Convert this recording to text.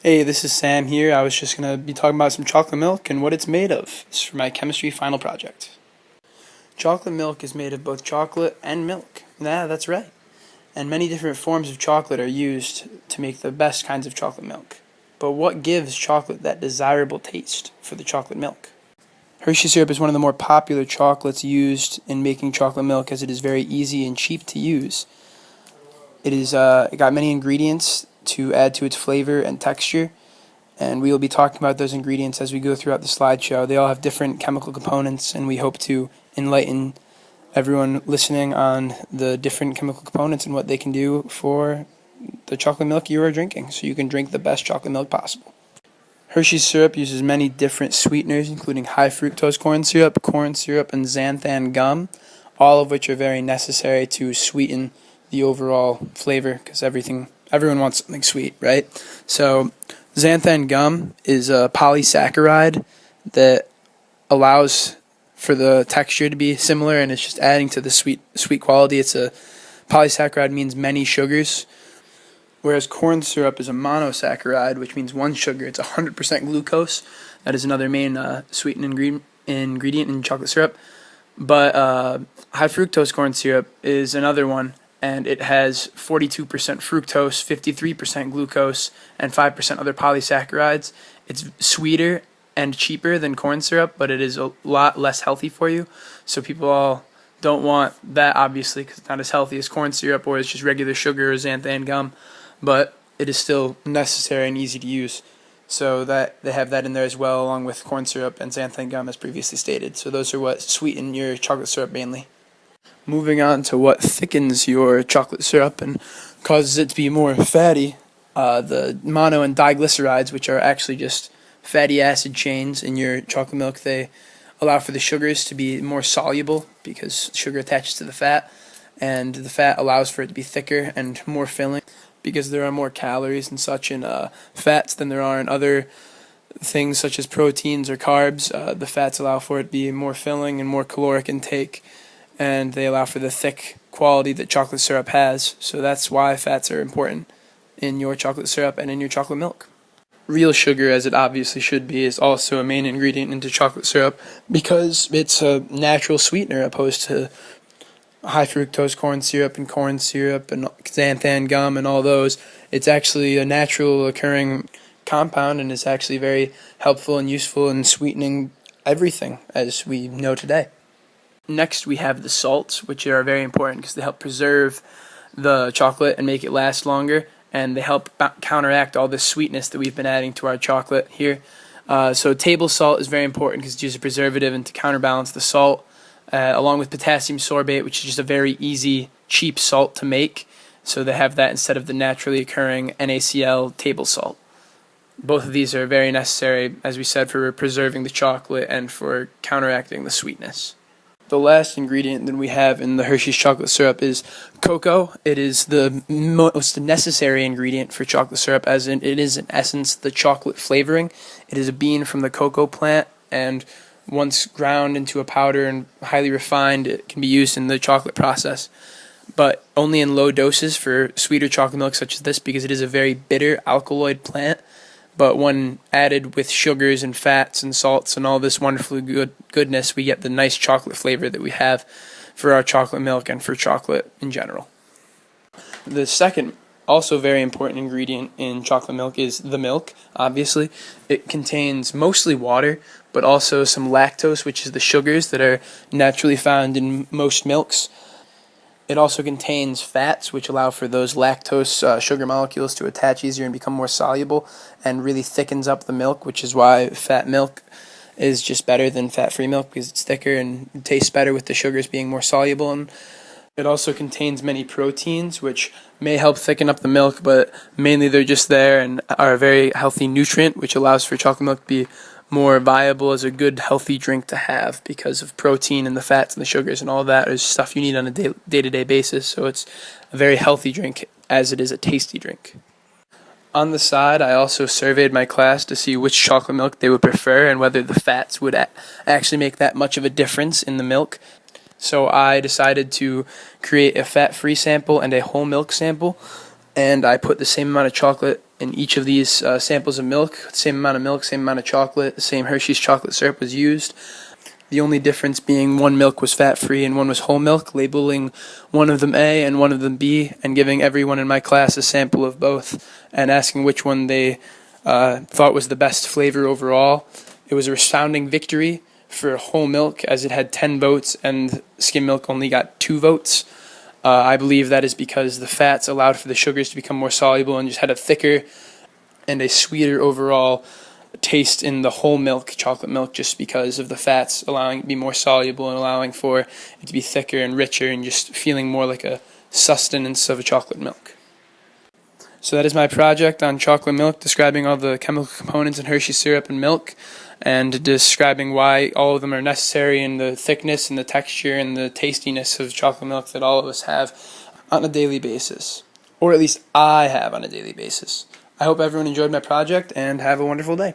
Hey, this is Sam here. I was just going to be talking about some chocolate milk and what it's made of. It's for my chemistry final project. Chocolate milk is made of both chocolate and milk. Yeah, that's right. And many different forms of chocolate are used to make the best kinds of chocolate milk. But what gives chocolate that desirable taste for the chocolate milk? Hershey syrup is one of the more popular chocolates used in making chocolate milk as it is very easy and cheap to use. It got many ingredients to add to its flavor and texture, and we will be talking about those ingredients as we go throughout the slideshow. They all have different chemical components, and we hope to enlighten everyone listening on the different chemical components and what they can do for the chocolate milk you are drinking, so you can drink the best chocolate milk possible. Hershey's syrup uses many different sweeteners, including high fructose corn syrup, and xanthan gum, all of which are very necessary to sweeten the overall flavor, because everyone wants something sweet, right? So xanthan gum is a polysaccharide that allows for the texture to be similar, and it's just adding to the sweet quality. It's a polysaccharide means many sugars, whereas corn syrup is a monosaccharide, which means one sugar. It's 100% glucose. That is another main sweetening ingredient in chocolate syrup. But high fructose corn syrup is another one, and it has 42% fructose, 53% glucose, and 5% other polysaccharides. It's sweeter and cheaper than corn syrup, but it is a lot less healthy for you. So people all don't want that, obviously, because it's not as healthy as corn syrup, or it's just regular sugar or xanthan gum, but it is still necessary and easy to use. So that they have that in there as well, along with corn syrup and xanthan gum, as previously stated. So those are what sweeten your chocolate syrup mainly. Moving on to what thickens your chocolate syrup and causes it to be more fatty, the mono and diglycerides, which are actually just fatty acid chains in your chocolate milk, they allow for the sugars to be more soluble because sugar attaches to the fat, and the fat allows for it to be thicker and more filling because there are more calories and such in fats than there are in other things such as proteins or carbs. The fats allow for it to be more filling and more caloric intake, and they allow for the thick quality that chocolate syrup has. So that's why fats are important in your chocolate syrup and in your chocolate milk. Real sugar, as it obviously should be, is also a main ingredient into chocolate syrup because it's a natural sweetener opposed to high fructose corn syrup and xanthan gum and all those. It's actually a natural occurring compound and is actually very helpful and useful in sweetening everything as we know today. Next, we have the salts, which are very important because they help preserve the chocolate and make it last longer, and they help counteract all the sweetness that we've been adding to our chocolate here. So table salt is very important because it's used as a preservative and to counterbalance the salt, along with potassium sorbate, which is just a very easy, cheap salt to make. So they have that instead of the naturally occurring NaCl table salt. Both of these are very necessary, as we said, for preserving the chocolate and for counteracting the sweetness. The last ingredient that we have in the Hershey's chocolate syrup is cocoa. It is the most necessary ingredient for chocolate syrup, as it is in essence the chocolate flavoring. It is a bean from the cocoa plant, and once ground into a powder and highly refined, it can be used in the chocolate process, but only in low doses for sweeter chocolate milk such as this, because it is a very bitter alkaloid plant. But when added with sugars and fats and salts and all this wonderful goodness, we get the nice chocolate flavor that we have for our chocolate milk and for chocolate in general. The second, also very important ingredient in chocolate milk is the milk, obviously. It contains mostly water, but also some lactose, which is the sugars that are naturally found in most milks. It also contains fats, which allow for those lactose sugar molecules to attach easier and become more soluble, and really thickens up the milk, which is why fat milk is just better than fat-free milk, because it's thicker and it tastes better with the sugars being more soluble. And it also contains many proteins, which may help thicken up the milk, but mainly they're just there and are a very healthy nutrient, which allows for chocolate milk to be more viable as a good, healthy drink to have because of protein and the fats and the sugars and all that is stuff you need on a day-to-day basis. So it's a very healthy drink as it is a tasty drink. On the side, I also surveyed my class to see which chocolate milk they would prefer and whether the fats would actually make that much of a difference in the milk. So I decided to create a fat-free sample and a whole milk sample, and I put the same amount of chocolate in each of these samples of milk. Same amount of milk, same amount of chocolate, the same Hershey's chocolate syrup was used. The only difference being one milk was fat-free and one was whole milk, labeling one of them A and one of them B, and giving everyone in my class a sample of both and asking which one they thought was the best flavor overall. It was a resounding victory for whole milk, as it had 10 votes and skim milk only got 2 votes. I believe that is because the fats allowed for the sugars to become more soluble and just had a thicker and a sweeter overall taste in the whole milk, chocolate milk, just because of the fats allowing it to be more soluble and allowing for it to be thicker and richer and just feeling more like a sustenance of a chocolate milk. So that is my project on chocolate milk, describing all the chemical components in Hershey syrup and milk, and describing why all of them are necessary, and the thickness and the texture and the tastiness of chocolate milk that all of us have on a daily basis, or at least I have on a daily basis. I hope everyone enjoyed my project, and have a wonderful day.